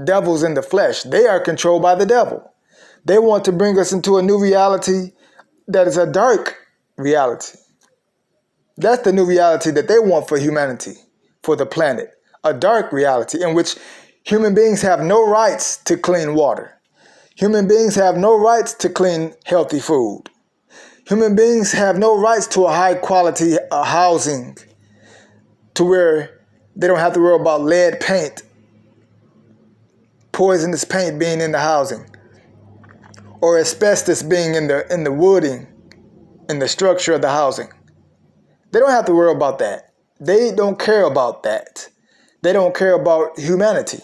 devils in the flesh. They are controlled by the devil. They want to bring us into a new reality that is a dark reality. That's the new reality that they want for humanity, for the planet. A dark reality in which human beings have no rights to clean water. Human beings have no rights to clean, healthy food. Human beings have no rights to a high quality housing, to where they don't have to worry about lead paint, poisonous paint being in the housing, or asbestos being in the wooding, in the structure of the housing. They don't have to worry about that. They don't care about that. They don't care about humanity.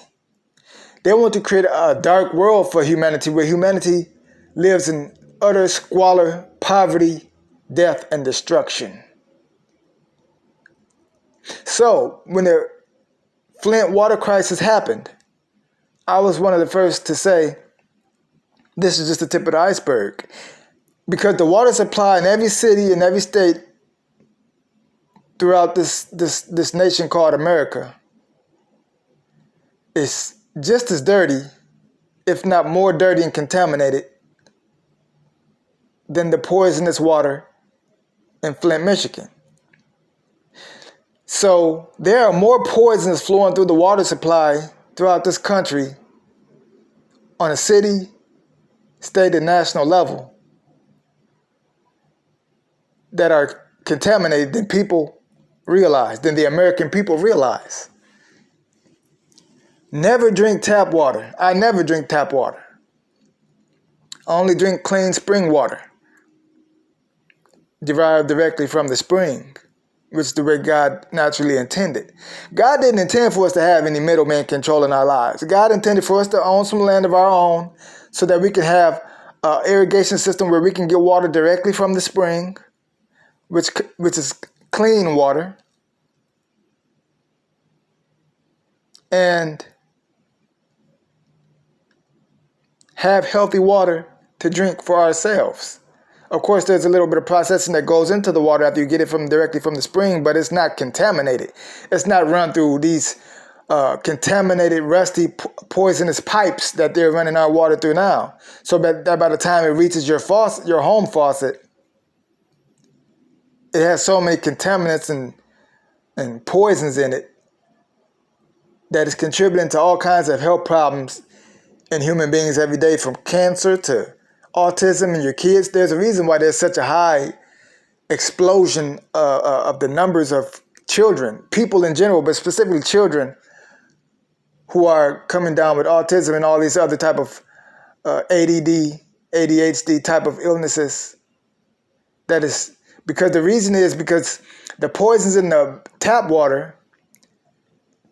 They want to create a dark world for humanity where humanity lives in utter squalor, poverty, death, and destruction. So, when the Flint water crisis happened, I was one of the first to say, this is just the tip of the iceberg. Because the water supply in every city and every state throughout this nation called America is just as dirty, if not more dirty and contaminated, than the poisonous water in Flint, Michigan. So there are more poisons flowing through the water supply throughout this country on a city, state, and national level that are contaminated than people realize, than the American people realize. Never drink tap water. I never drink tap water. I only drink clean spring water, derived directly from the spring, which is the way God naturally intended. God didn't intend for us to have any middleman controlling our lives. God intended for us to own some land of our own so that we can have an irrigation system where we can get water directly from the spring, which is clean water, and have healthy water to drink for ourselves. Of course, there's a little bit of processing that goes into the water after you get it directly from the spring, but it's not contaminated. It's not run through these contaminated, rusty, poisonous pipes that they're running our water through now. So that by the time it reaches your home faucet, it has so many contaminants and poisons in it that is contributing to all kinds of health problems in human beings every day, from cancer to autism in your kids. There's a reason why there's such a high explosion of the numbers of children, people in general, but specifically children who are coming down with autism and all these other type of ADD, ADHD type of illnesses. That is because the reason is because the poisons in the tap water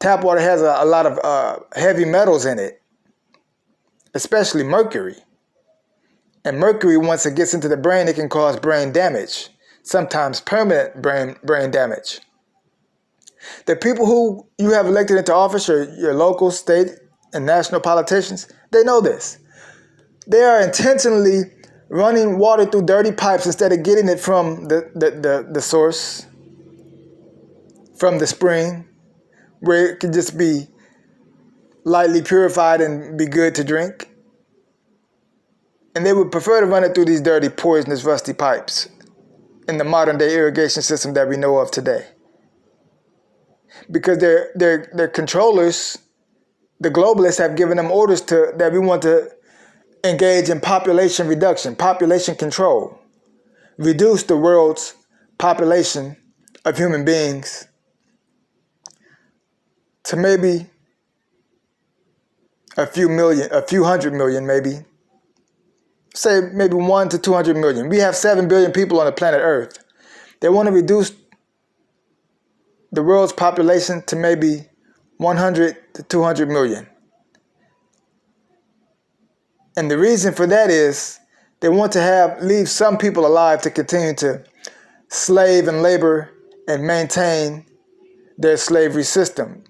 has a lot of heavy metals in it, especially mercury. And mercury, once it gets into the brain, it can cause brain damage, sometimes permanent brain damage. The people who you have elected into office, your local, state, and national politicians, they know this. They are intentionally running water through dirty pipes instead of getting it from the source, from the spring, where it can just be lightly purified and be good to drink. And they would prefer to run it through these dirty, poisonous, rusty pipes in the modern day irrigation system that we know of today. Because their controllers, the globalists, have given them orders that we want to engage in population reduction, population control, reduce the world's population of human beings to maybe a few hundred million maybe. Say maybe 1 to 200 million. We have 7 billion people on the planet Earth. They want to reduce the world's population to maybe 100 to 200 million. And the reason for that is they want to leave some people alive to continue to slave and labor and maintain their slavery system.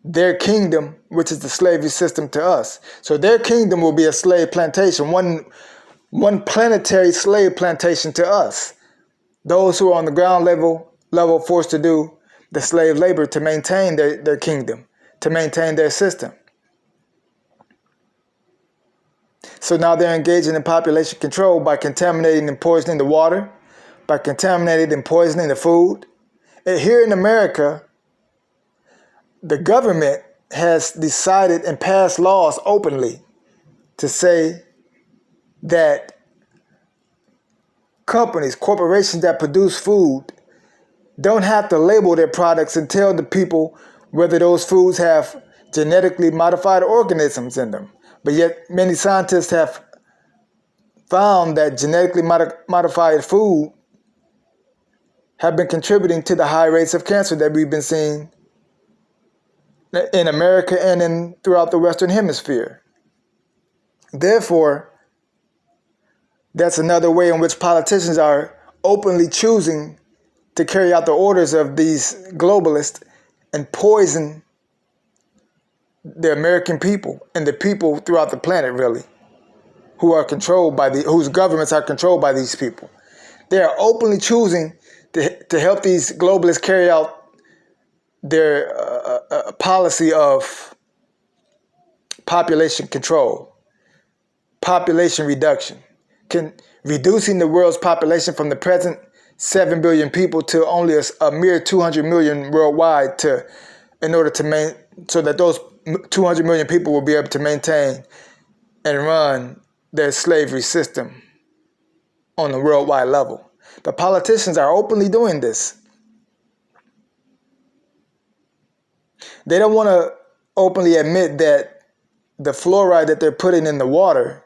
Their kingdom, which is the slavery system to us. So their kingdom will be a slave plantation, one planetary slave plantation to us. Those who are on the ground level forced to do the slave labor to maintain their kingdom, to maintain their system. So now they're engaging in population control by contaminating and poisoning the water, by contaminating and poisoning the food. And here in America, the government has decided and passed laws openly to say that companies, corporations that produce food don't have to label their products and tell the people whether those foods have genetically modified organisms in them. But yet many scientists have found that genetically modified food have been contributing to the high rates of cancer that we've been seeing in America and throughout the Western Hemisphere. Therefore, that's another way in which politicians are openly choosing to carry out the orders of these globalists and poison the American people and the people throughout the planet, really, who are controlled by whose governments are controlled by these people. They are openly choosing to help these globalists carry out their policy of population control, population reduction, reducing the world's population from the present 7 billion people to only a mere 200 million worldwide, in order to so that those 200 million people will be able to maintain and run their slavery system on a worldwide level. The politicians are openly doing this. They don't want to openly admit that the fluoride that they're putting in the water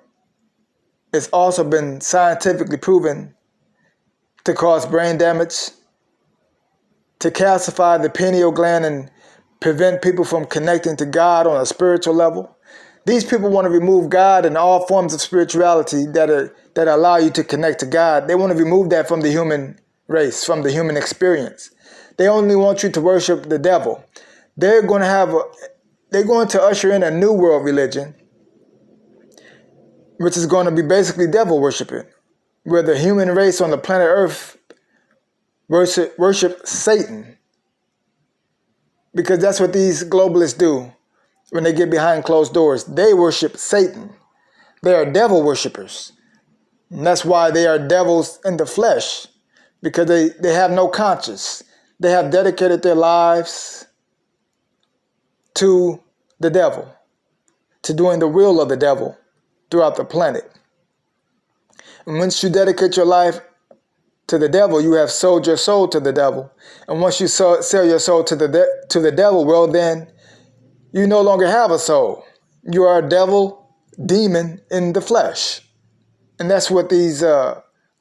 has also been scientifically proven to cause brain damage, to calcify the pineal gland and prevent people from connecting to God on a spiritual level. These people want to remove God and all forms of spirituality that allow you to connect to God. They want to remove that from the human race, from the human experience. They only want you to worship the devil. They're going to usher in a new world religion, which is going to be basically devil worshiping, where the human race on the planet Earth worship Satan. Because that's what these globalists do when they get behind closed doors. They worship Satan. They are devil worshipers. And that's why they are devils in the flesh, because they have no conscience. They have dedicated their lives to the devil, to doing the will of the devil throughout the planet. And once you dedicate your life to the devil, you have sold your soul to the devil. And once you sell your soul to the devil, well, then you no longer have a soul. You are a demon in the flesh. And that's what these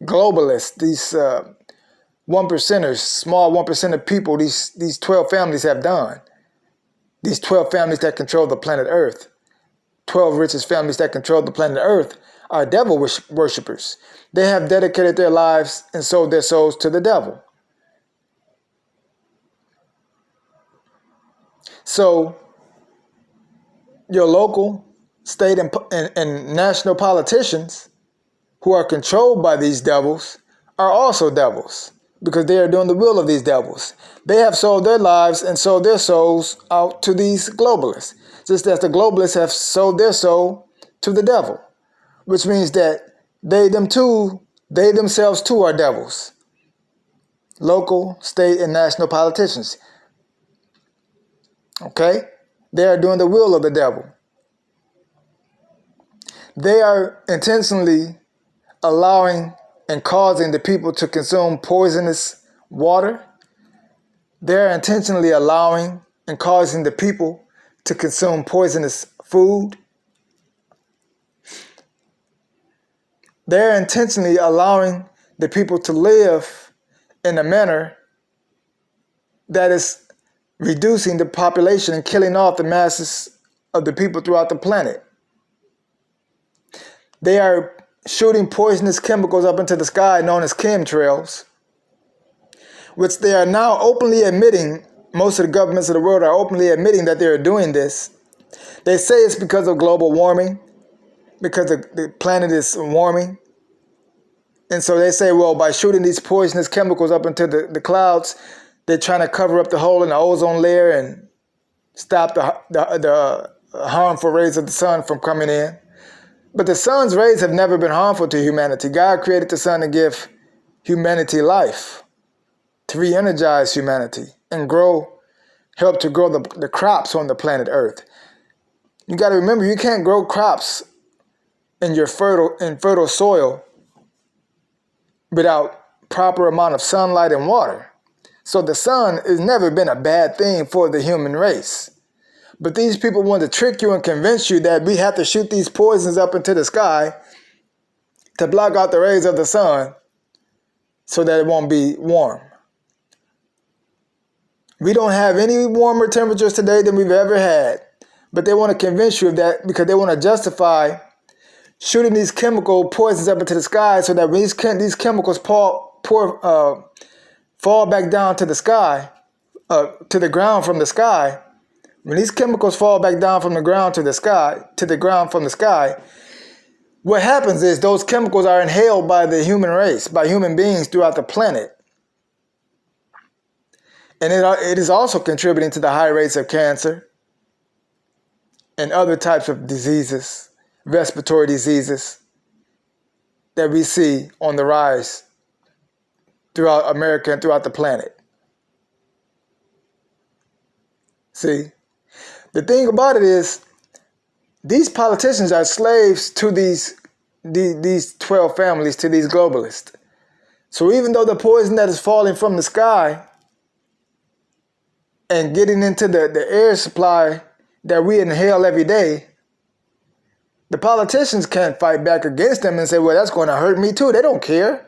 globalists, these 1%ers, small 1% of people, these 12 families have done. These 12 families that control the planet Earth, 12 richest families that control the planet Earth, are devil worshippers. They have dedicated their lives and sold their souls to the devil. So your local, state, and national politicians who are controlled by these devils are also devils, because they are doing the will of these devils. They have sold their lives and sold their souls out to these globalists, just as the globalists have sold their soul to the devil, which means that they themselves too are devils. Local, state, and national politicians. Okay? They are doing the will of the devil. They are intentionally allowing and causing the people to consume poisonous water. They're intentionally allowing and causing the people to consume poisonous food. They're intentionally allowing the people to live in a manner that is reducing the population and killing off the masses of the people throughout the planet. They are shooting poisonous chemicals up into the sky known as chemtrails, which they are now openly admitting. Most of the governments of the world are openly admitting that they are doing this. They say it's because of global warming, because the planet is warming. And so they say, well, by shooting these poisonous chemicals up into the clouds, they're trying to cover up the hole in the ozone layer and stop the harmful rays of the sun from coming in. But the sun's rays have never been harmful to humanity. God created the sun to give humanity life, to re-energize humanity and help to grow the crops on the planet Earth. You got to remember, you can't grow crops in fertile soil without proper amount of sunlight and water. So the sun has never been a bad thing for the human race. But these people want to trick you and convince you that we have to shoot these poisons up into the sky to block out the rays of the sun so that it won't be warm. We don't have any warmer temperatures today than we've ever had. But they want to convince you of that because they want to justify shooting these chemical poisons up into the sky so that when these chemicals fall back down to the sky, to the ground from the sky, when these chemicals fall back down from the ground to the ground from the sky, what happens is those chemicals are inhaled by the human race, by human beings throughout the planet. And it is also contributing to the high rates of cancer and other types of diseases, respiratory diseases that we see on the rise throughout America and throughout the planet. See, the thing about it is, these politicians are slaves to these 12 families, to these globalists. So even though the poison that is falling from the sky and getting into the air supply that we inhale every day, the politicians can't fight back against them and say, well, that's going to hurt me too. They don't care.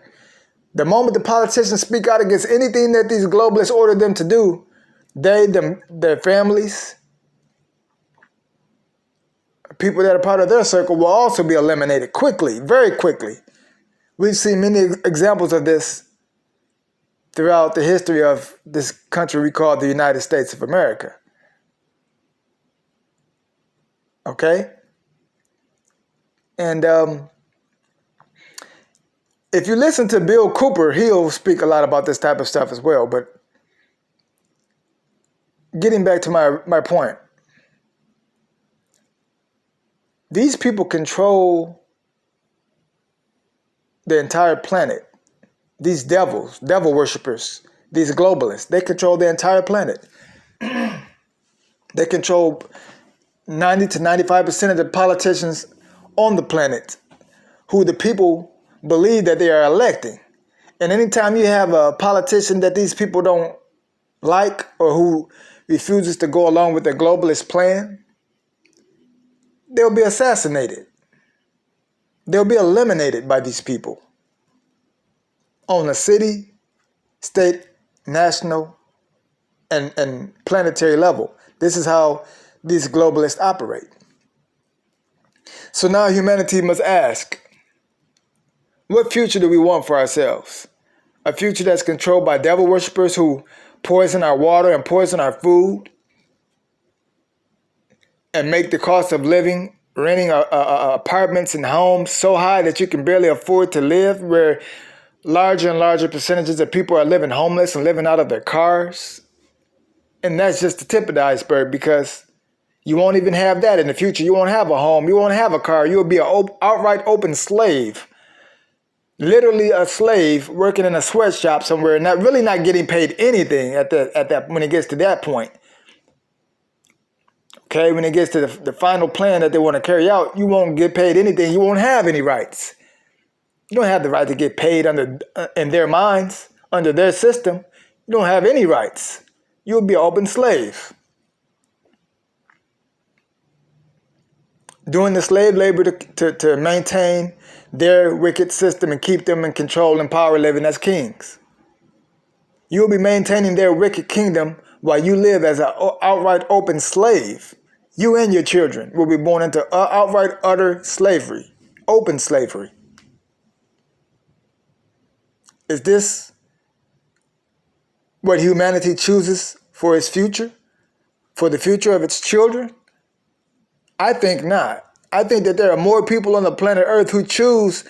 The moment the politicians speak out against anything that these globalists order them to do, their families, people that are part of their circle will also be eliminated quickly, very quickly. We've seen many examples of this throughout the history of this country we call the United States of America. Okay? And if you listen to Bill Cooper, he'll speak a lot about this type of stuff as well. But getting back to my point, these people control the entire planet. These devil worshippers, these globalists, they control the entire planet. They control 90 to 95% of the politicians on the planet who the people believe that they are electing. And anytime you have a politician that these people don't like or who refuses to go along with the globalist plan, they'll be assassinated. They'll be eliminated by these people on a city, state, national, and planetary level. This is how these globalists operate. So now humanity must ask, what future do we want for ourselves? A future that's controlled by devil worshippers who poison our water and poison our food and make the cost of living, renting apartments and homes so high that you can barely afford to live, where larger and larger percentages of people are living homeless and living out of their cars. And that's just the tip of the iceberg, because you won't even have that in the future. You won't have a home. You won't have a car. You'll be an outright open slave. Literally a slave working in a sweatshop somewhere, not getting paid anything at that when it gets to that point. Okay, when it gets to the final plan that they want to carry out, you won't get paid anything. You won't have any rights. You don't have the right to get paid in their minds, under their system. You don't have any rights. You'll be an open slave. Doing the slave labor to maintain their wicked system and keep them in control and power, living as kings. You'll be maintaining their wicked kingdom while you live as an outright open slave. You and your children will be born into outright utter slavery, open slavery. Is this what humanity chooses for its future? For the future of its children? I think not. I think that there are more people on the planet Earth who choose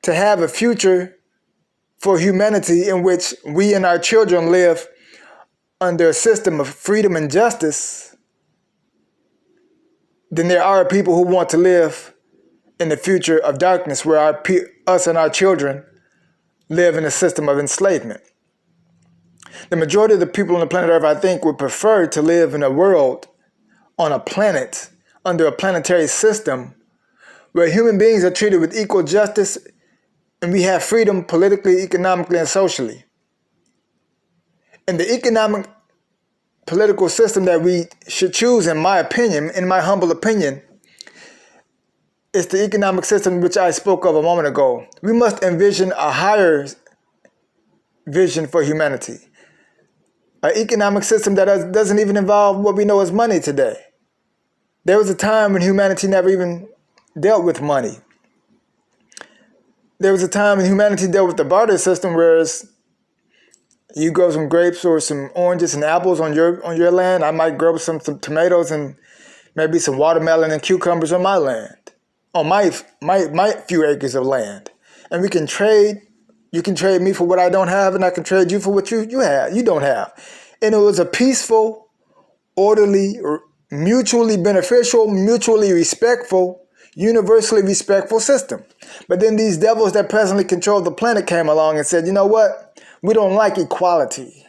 to have a future for humanity in which we and our children live under a system of freedom and justice than there are people who want to live in the future of darkness where us and our children live in a system of enslavement. The majority of the people on the planet Earth, I think, would prefer to live in a world on a planet under a planetary system where human beings are treated with equal justice and we have freedom politically, economically, and socially. And the economic political system that we should choose, in my opinion, in my humble opinion, is the economic system which I spoke of a moment ago. We must envision a higher vision for humanity. An economic system that doesn't even involve what we know as money today. There was a time when humanity never even dealt with money. There was a time when humanity dealt with the barter system, whereas you grow some grapes or some oranges and apples on your land. I might grow some tomatoes and maybe some watermelon and cucumbers on my land, on my few acres of land. And we can trade. You can trade me for what I don't have, and I can trade you for what you don't have. And it was a peaceful, orderly, mutually beneficial, mutually respectful, universally respectful system. But then these devils that presently control the planet came along and said, you know what? We don't like equality.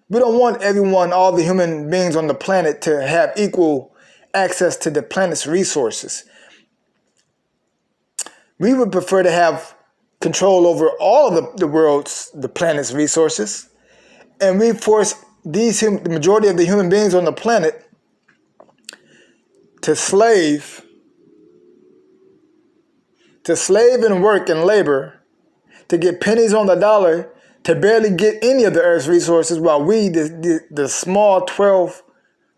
We don't want everyone, all the human beings on the planet, to have equal access to the planet's resources. We would prefer to have control over all of the planet's resources. And we force the majority of the human beings on the planet to slave and work and labor to get pennies on the dollar to barely get any of the Earth's resources, while we, the small 12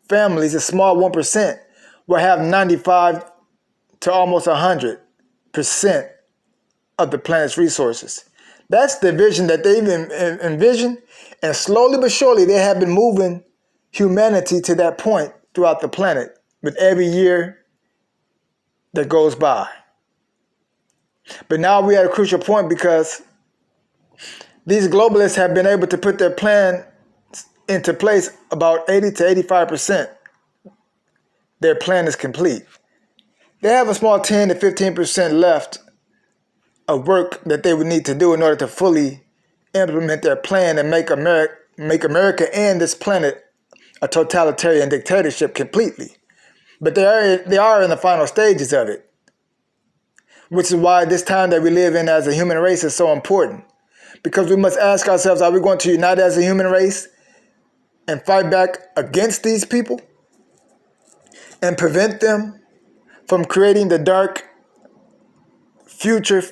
families, the small 1%, will have 95 to almost 100% of the planet's resources. That's the vision that they've envisioned, and slowly but surely they have been moving humanity to that point throughout the planet with every year that goes by. But now we're at a crucial point because these globalists have been able to put their plan into place about 80 to 85%. Their plan is complete. They have a small 10 to 15% left of work that they would need to do in order to fully implement their plan and make America and this planet a totalitarian dictatorship completely. But they are in the final stages of it, which is why this time that we live in as a human race is so important. Because we must ask ourselves, are we going to unite as a human race and fight back against these people and prevent them from creating the dark future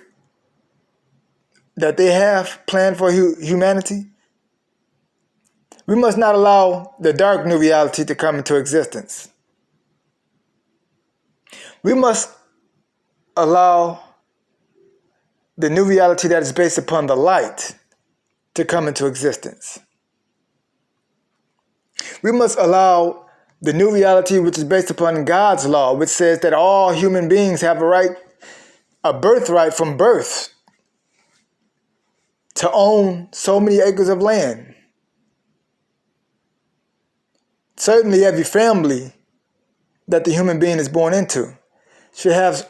that they have planned for humanity? We must not allow the dark new reality to come into existence. We must allow the new reality that is based upon the light to come into existence. We must allow the new reality which is based upon God's law, which says that all human beings have a birthright from birth to own so many acres of land. Certainly every family that the human being is born into should have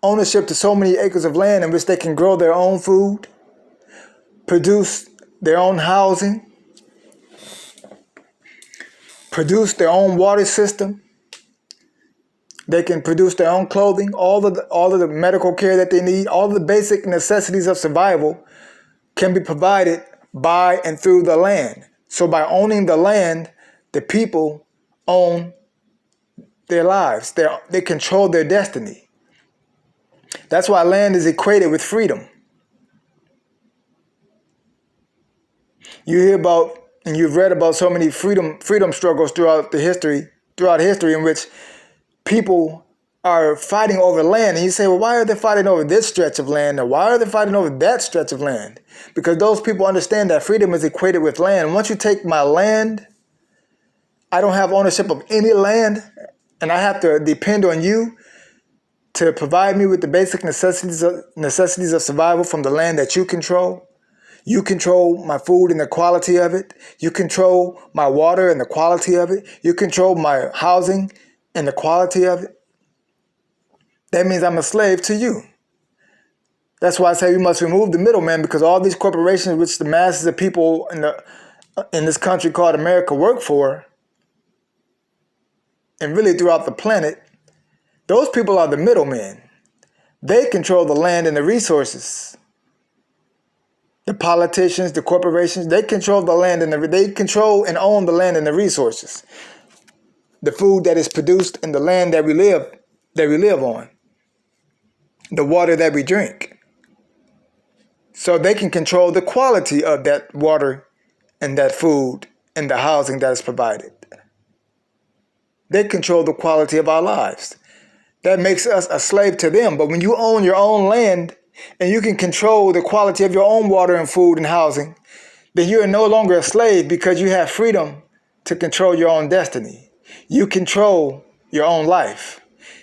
ownership to so many acres of land in which they can grow their own food, produce their own housing, produce their own water system. They can produce their own clothing, all of the medical care that they need, all of the basic necessities of survival can be provided by and through the land. So by owning the land, the people own their lives. They control their destiny. That's why land is equated with freedom. You hear about and you've read about so many freedom struggles throughout history in which people are fighting over land. And you say, well, why are they fighting over this stretch of land? Or why are they fighting over that stretch of land? Because those people understand that freedom is equated with land. Once you take my land, I don't have ownership of any land, and I have to depend on you to provide me with the basic necessities of survival from the land that you control. You control my food and the quality of it. You control my water and the quality of it. You control my housing and the quality of it. that means I'm a slave to you. That's why I say we must remove the middleman, because all these corporations, which the masses of people in this country called America work for, and really throughout the planet, those people are the middlemen. They control the land and the resources. The politicians, the corporations, they control the land and they control and own the land and the resources. The food that is produced in the land that we live on. The water that we drink. So they can control the quality of that water and that food and the housing that is provided. They control the quality of our lives. That makes us a slave to them. But when you own your own land and you can control the quality of your own water and food and housing, then you are no longer a slave, because you have freedom to control your own destiny. You control your own life.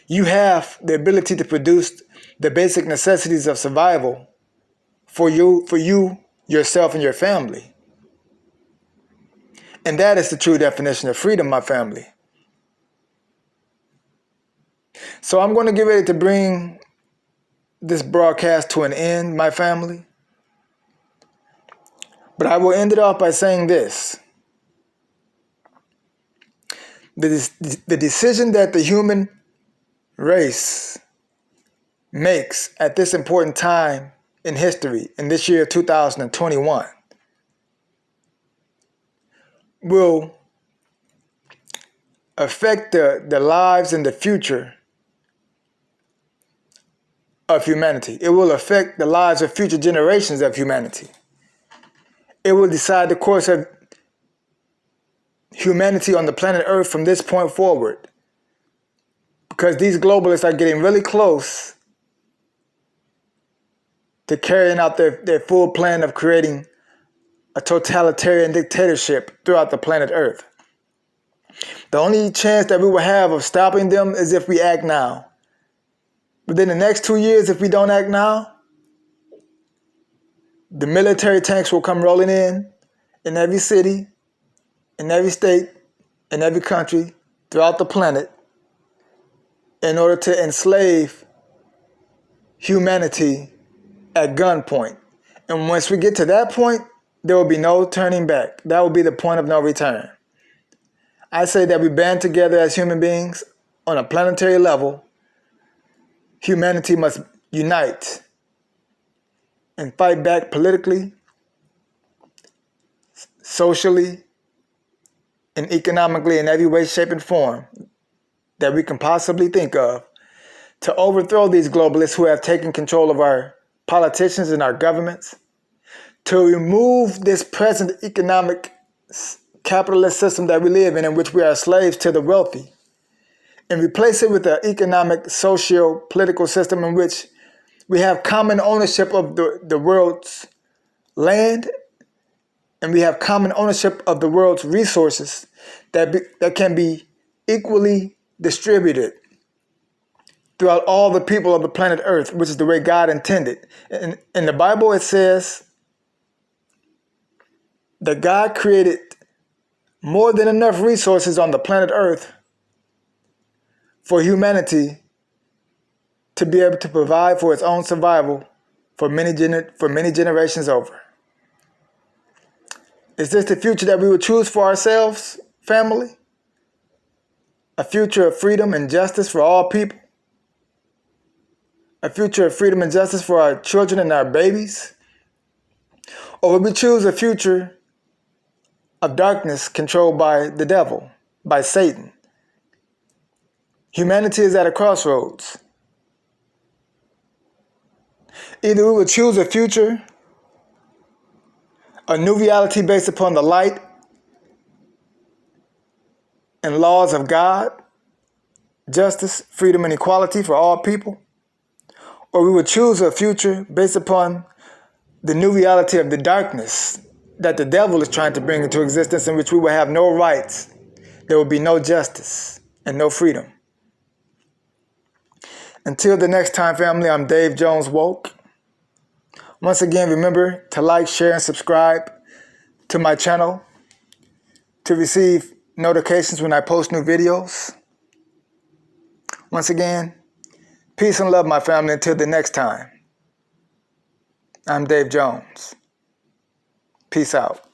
You have the ability to produce the basic necessities of survival for you, yourself, and your family. And that is the true definition of freedom, my family. So I'm going to get ready to bring this broadcast to an end, my family. But I will end it off by saying this. The decision that the human race makes at this important time in history, in this year 2021, will affect the lives and the future of humanity. It will affect the lives of future generations of humanity. It will decide the course of humanity on the planet Earth from this point forward. Because these globalists are getting really close to carrying out their full plan of creating a totalitarian dictatorship throughout the planet Earth. The only chance that we will have of stopping them is if we act now. Within the next 2 years, if we don't act now, the military tanks will come rolling in every city, in every state, in every country, throughout the planet, in order to enslave humanity at gunpoint. And once we get to that point, there will be no turning back. That will be the point of no return. I say that we band together as human beings on a planetary level. Humanity must unite and fight back politically, socially, and economically, in every way, shape, and form that we can possibly think of, to overthrow these globalists who have taken control of our politicians and our governments, to remove this present economic capitalist system that we live in which we are slaves to the wealthy, and replace it with an economic, socio-political system in which we have common ownership of the world's land, and we have common ownership of the world's resources that can be equally distributed throughout all the people of the planet Earth, which is the way God intended. In the Bible, it says that God created more than enough resources on the planet Earth for humanity to be able to provide for its own survival for many generations over. Is this the future that we would choose for ourselves, family? A future of freedom and justice for all people? A future of freedom and justice for our children and our babies? Or would we choose a future of darkness controlled by the devil, by Satan? Humanity is at a crossroads. Either we would choose a future, a new reality based upon the light and laws of God, justice, freedom, and equality for all people, or we would choose a future based upon the new reality of the darkness that the devil is trying to bring into existence, in which we will have no rights, there will be no justice, and no freedom. Until the next time, family, I'm Dave Jones Woke. Once again, remember to like, share, and subscribe to my channel to receive notifications when I post new videos. Once again, Peace and love, my family. Until the next time. I'm Dave Jones. Peace out.